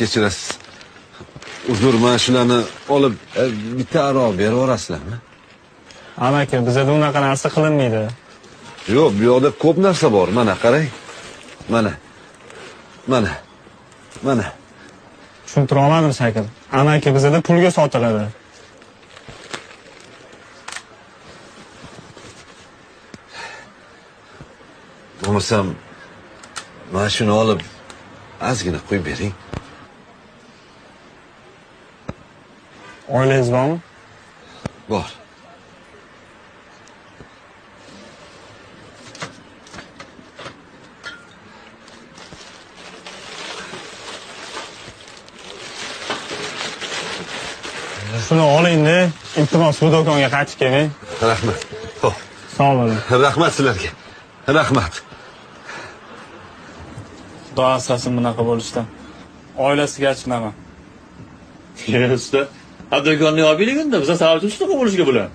kechirasiz. Uzr, men shularni olib bitta aro berib yuborasizlarmi? Amaki, bizda unaqa narsa qilinmaydi. Yo'q, bu yoqda ko'p narsa bor. Mana qarang. Mana. Tushuntira olmadim shakl. Amaki, bizda pulga sotiladi. Bo'lmasam, mana shuni olib ozgina qo'yib bering. Oilangiz bormi? Bor. Shuni oling-da, iltimos bu do'konga qaytib keling. Rahmat. Xo'p. Sog' bo'ling. Rahmat sizlarga. Rahmat. Xudo asrasin bunaqa bo'lishdan. Oilasiga achinaman. Usta, do'konni olib keling unda, biz savol uchun shunaqa bo'lishiga bo'ladi.